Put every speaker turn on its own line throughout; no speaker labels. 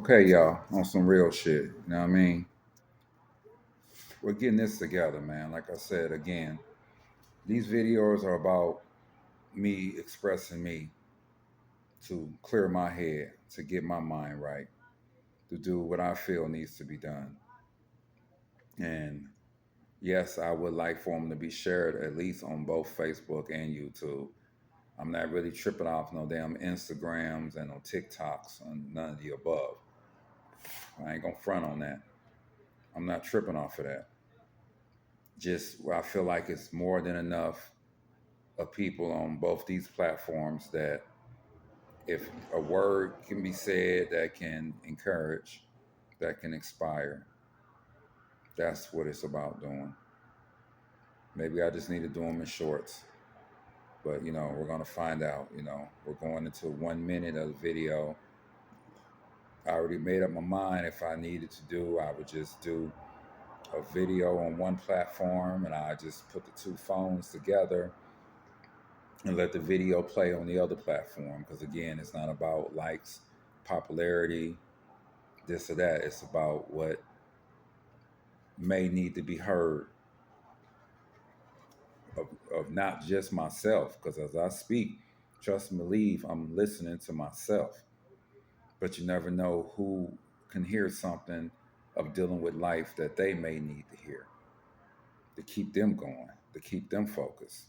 Okay, y'all, on some real shit. You know what I mean? We're getting this together, man. Like I said again, these videos are about me expressing me to clear my head, to get my mind right, to do what I feel needs to be done. And yes, I would like for them to be shared at least on both Facebook and YouTube. I'm not really tripping off no damn Instagrams and no TikToks and none of the above. I ain't gonna front on that. I'm not tripping off of that. Just I feel like it's more than enough of people on both these platforms that if a word can be said that can encourage, that can inspire, that's what it's about doing. Maybe I just need to do them in shorts, but we're gonna find out. We're going into 1 minute of the video. I already made up my mind. If I needed to do, I would just do a video on one platform and I just put the two phones together and let the video play on the other platform. Because again, it's not about likes, popularity, this or that. It's about what may need to be heard of not just myself. Because as I speak, trust and believe, I'm listening to myself. But you never know who can hear something of dealing with life that they may need to hear to keep them going, to keep them focused,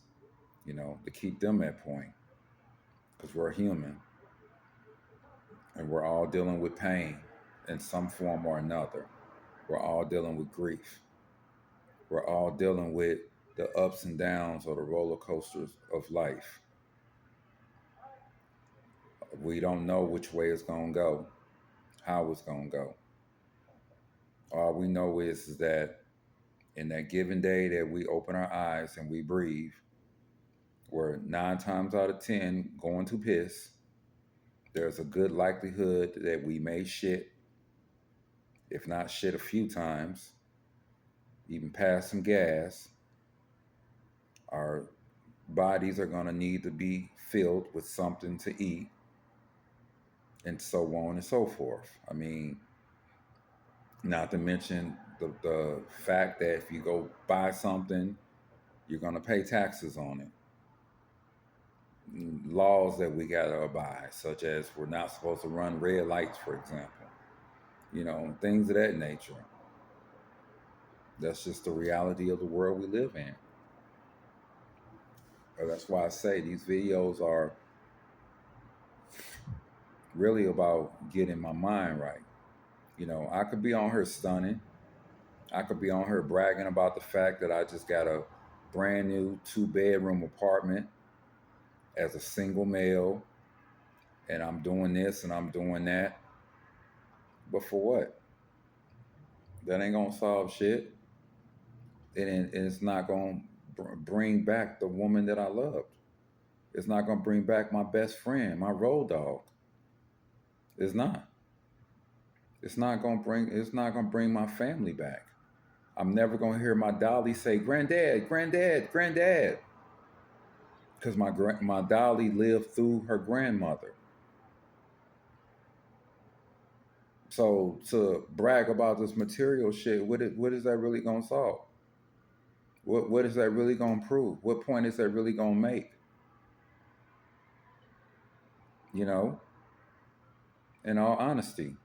to keep them at point. Because we're human and we're all dealing with pain in some form or another. We're all dealing with grief. We're all dealing with the ups and downs or the roller coasters of life. We don't know which way it's going to go, how it's going to go. All we know is that in that given day that we open our eyes and we breathe, we're 9 times out of 10 going to piss. There's a good likelihood that we may shit, if not shit a few times, even pass some gas. Our bodies are going to need to be filled with something to eat, and so on and so forth. I mean, not to mention the fact that if you go buy something, you're going to pay taxes on it. Laws that we got to abide, such as we're not supposed to run red lights, for example, things of that nature. That's just the reality of the world we live in. That's why I say these videos are really about getting my mind right. I could be on her stunning. I could be on her bragging about the fact that I just got a brand new 2 bedroom apartment as a single male and I'm doing this and I'm doing that. But for what? That ain't gonna solve shit. And it's not gonna bring back the woman that I loved. It's not gonna bring back my best friend, my road dog. It's not. It's not gonna bring my family back. I'm never gonna hear my dolly say, "Granddad, granddad, granddad," because my dolly lived through her grandmother. So to brag about this material shit, what is that really gonna solve? What is that really gonna prove? What point is that really gonna make? You know, in all honesty,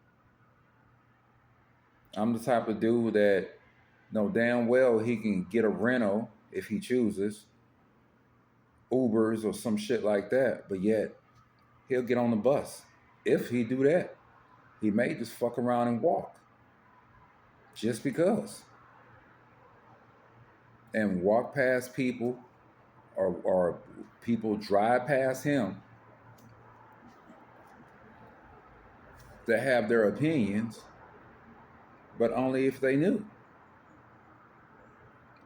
I'm the type of dude that know damn well he can get a rental if he chooses, Ubers or some shit like that, but yet he'll get on the bus. If he do that, he may just fuck around and walk just because. And walk past people or people drive past him that have their opinions, but only if they knew.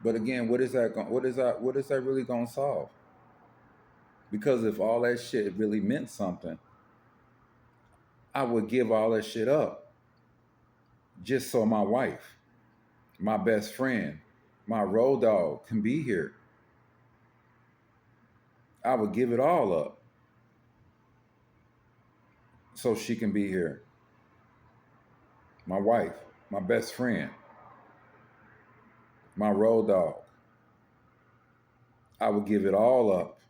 But again, what is that really gonna solve? Because if all that shit really meant something, I would give all that shit up just so my wife, my best friend, my road dog can be here. I would give it all up so she can be here. my wife, my best friend, my road dog. I would give it all up.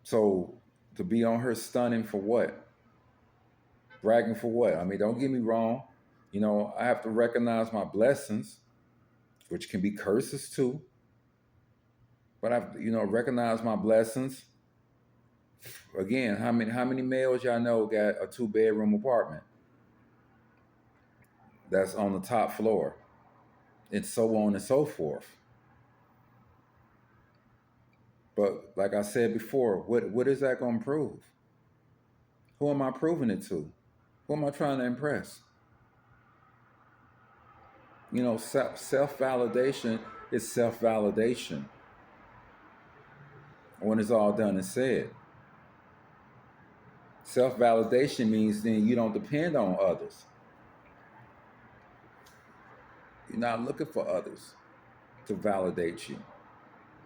So to be on her stunning for what? Bragging for what? I mean, don't get me wrong. You know, I have to recognize my blessings, which can be curses too. But I've, recognize my blessings. Again, how many males y'all know got a 2-bedroom apartment that's on the top floor, and so on and so forth. But like I said before, what is that going to prove? Who am I proving it to? Who am I trying to impress? Self validation is self validation when it's all done and said. Self validation means then you don't depend on others. You're not looking for others to validate you.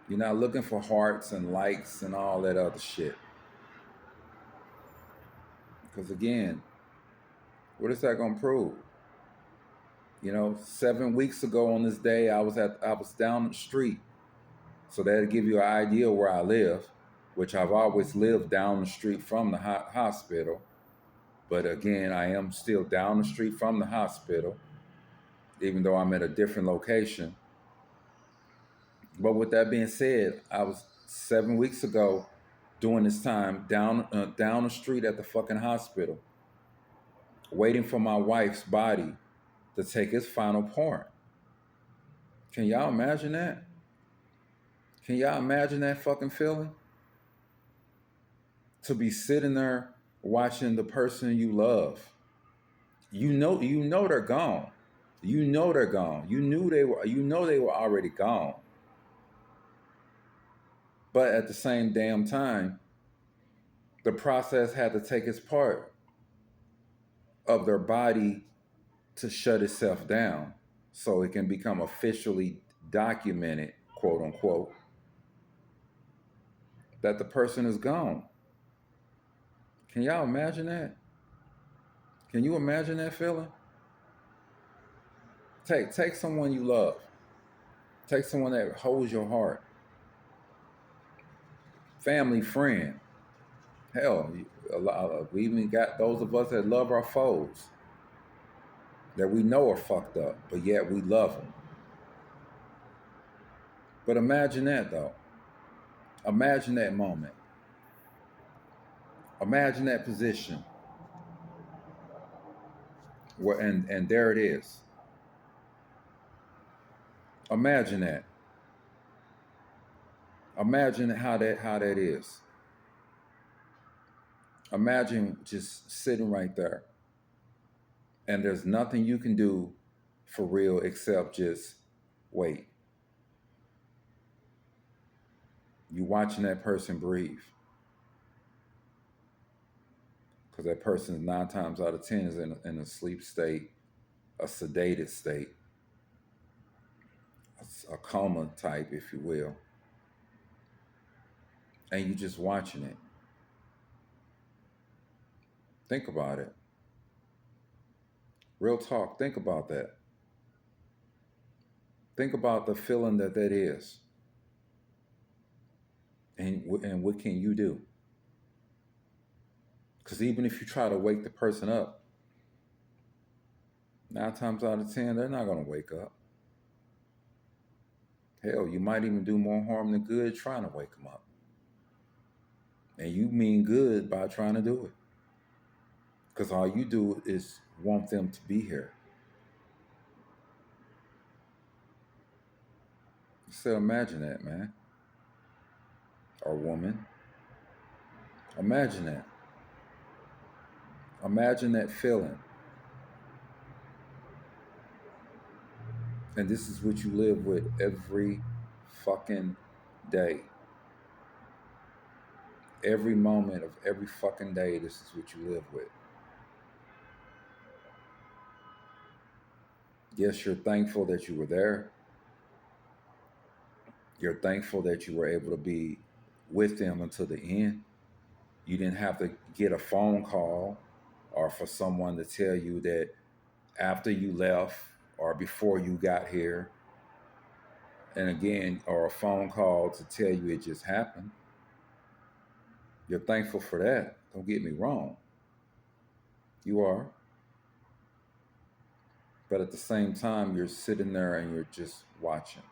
You're not looking for hearts and likes and all that other shit. Because again, what is that going to prove? 7 weeks ago on this day, I was down the street. So that'll give you an idea where I live, which I've always lived down the street from the hospital. But again, I am still down the street from the hospital, even though I'm at a different location. But with that being said, I was 7 weeks ago during this time down the street at the fucking hospital, waiting for my wife's body to take its final part. Can y'all imagine that? Can y'all imagine that fucking feeling? To be sitting there watching the person you love. You know they're gone. You know they're gone. You know they were already gone. But at the same damn time, the process had to take its part of their body to shut itself down so it can become officially documented, quote unquote, that the person is gone. Can y'all imagine that? Can you imagine that feeling? Take someone you love. Take someone that holds your heart. Family, friend. Hell, we even got those of us that love our foes, that we know are fucked up, but yet we love them. But imagine that though. Imagine that moment. Imagine that position. And there it is. Imagine that. Imagine how that is. Imagine just sitting right there. And there's nothing you can do for real except just wait. You watching that person breathe. Because that person 9 times out of 10 is in a sleep state, a sedated state, a coma type, if you will. And you just watching it. Think about it. Real talk, think about that. Think about the feeling that is. And what can you do? Because even if you try to wake the person up, 9 times out of 10, they're not going to wake up. Hell, you might even do more harm than good trying to wake them up. And you mean good by trying to do it. Because all you do is want them to be here. So imagine that, man. Or woman. Imagine that. Imagine that feeling. And this is what you live with every fucking day. Every moment of every fucking day, this is what you live with. Yes, you're thankful that you were there. You're thankful that you were able to be with them until the end. You didn't have to get a phone call or for someone to tell you that after you left or before you got here, and again, or a phone call to tell you it just happened. You're thankful for that. Don't get me wrong. You are. But at the same time, you're sitting there and you're just watching.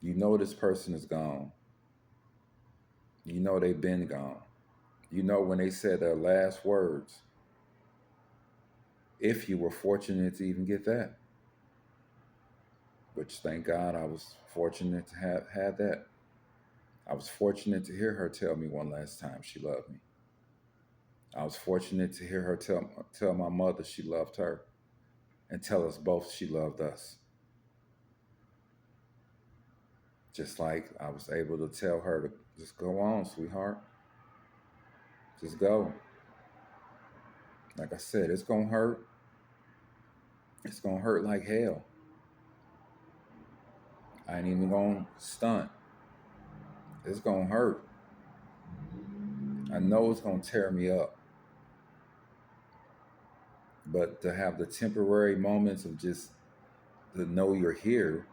You know this person is gone. You know they've been gone. You know when they said their last words, if you were fortunate to even get that. Which thank God I was fortunate to have had that. I was fortunate to hear her tell me one last time she loved me. I was fortunate to hear her tell my mother she loved her and tell us both she loved us. Just like I was able to tell her to just go on, sweetheart. Just go. Like I said, it's going to hurt. It's going to hurt like hell. I ain't even going to stunt. It's going to hurt. I know it's going to tear me up. But to have the temporary moments of just to know you're here,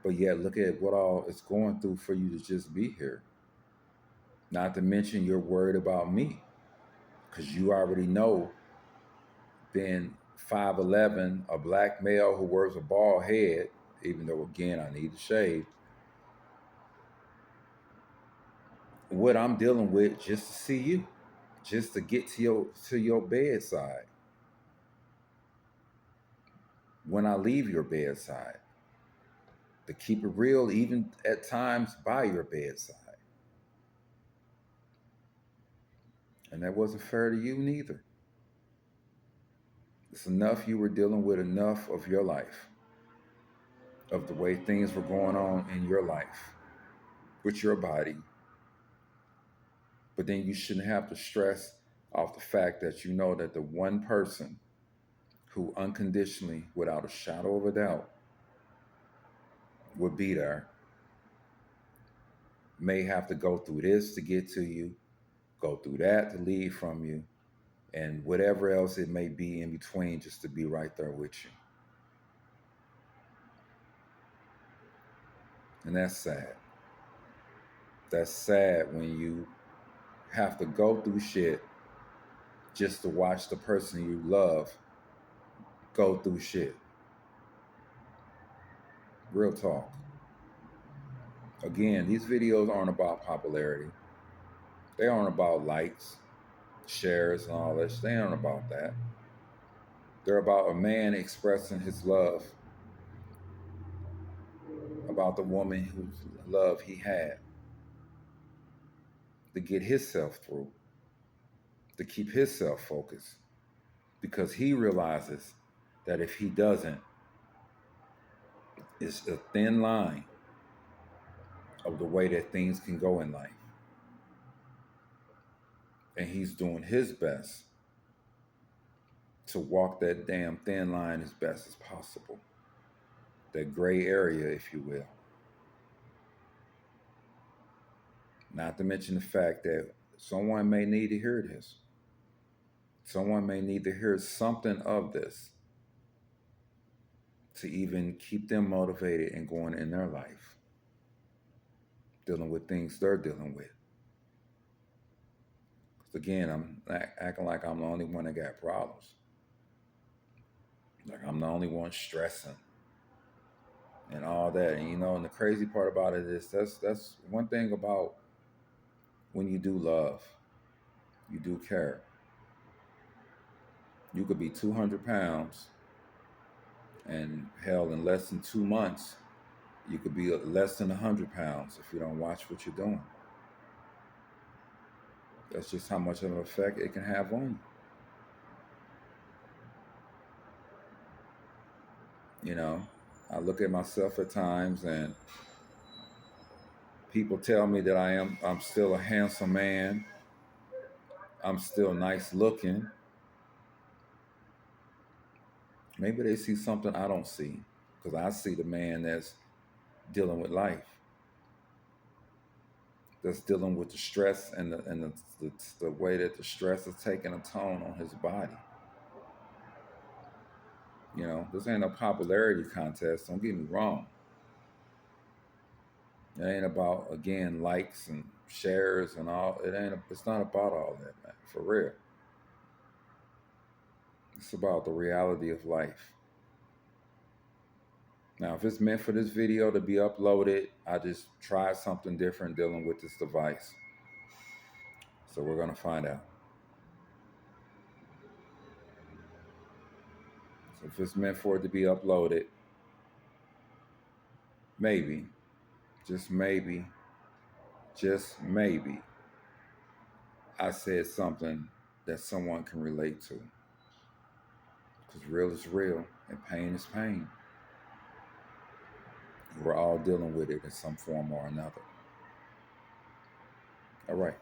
but yet look at what all it's going through for you to just be here. Not to mention you're worried about me because you already know being 5'11", a black male who wears a bald head, even though again I need to shave, what I'm dealing with just to see you, just to get to your bedside. When I leave your bedside, to keep it real, even at times by your bedside. And that wasn't fair to you neither. It's enough you were dealing with enough of your life, of the way things were going on in your life, with your body. But then you shouldn't have to stress off the fact that you know that the one person who unconditionally, without a shadow of a doubt, would be there may have to go through this to get to you, go through that to leave from you, and whatever else it may be in between just to be right there with you. And that's sad. That's sad when you have to go through shit just to watch the person you love go through shit. Real talk. Again, these videos aren't about popularity. They aren't about likes, shares, and all this. They aren't about that. They're about a man expressing his love about the woman whose love he had to get himself through, to keep himself focused, because he realizes that if he doesn't, it's a thin line of the way that things can go in life. And he's doing his best to walk that damn thin line as best as possible. That gray area, if you will. Not to mention the fact that someone may need to hear this. Someone may need to hear something of this to even keep them motivated and going in their life, dealing with things they're dealing with. Because again, I'm acting like I'm the only one that got problems. Like I'm the only one stressing and all that. And and the crazy part about it is that's one thing about when you do love, you do care. You could be 200 pounds and hell, in less than 2 months, you could be less than 100 pounds if you don't watch what you're doing. That's just how much of an effect it can have on you. I look at myself at times and people tell me that I'm still a handsome man. I'm still nice looking. Maybe they see something I don't see, because I see the man that's dealing with life. that's dealing with the stress and the way that the stress is taking a toll on his body. You know, this ain't a popularity contest. Don't get me wrong. It ain't about, again, likes and shares and all. It's not about all that, man. For real. It's about the reality of life. Now, if it's meant for this video to be uploaded, I just tried something different dealing with this device. So we're gonna find out. So if it's meant for it to be uploaded, maybe, just maybe, I said something that someone can relate to. Because real is real and pain is pain. We're all dealing with it in some form or another. All right.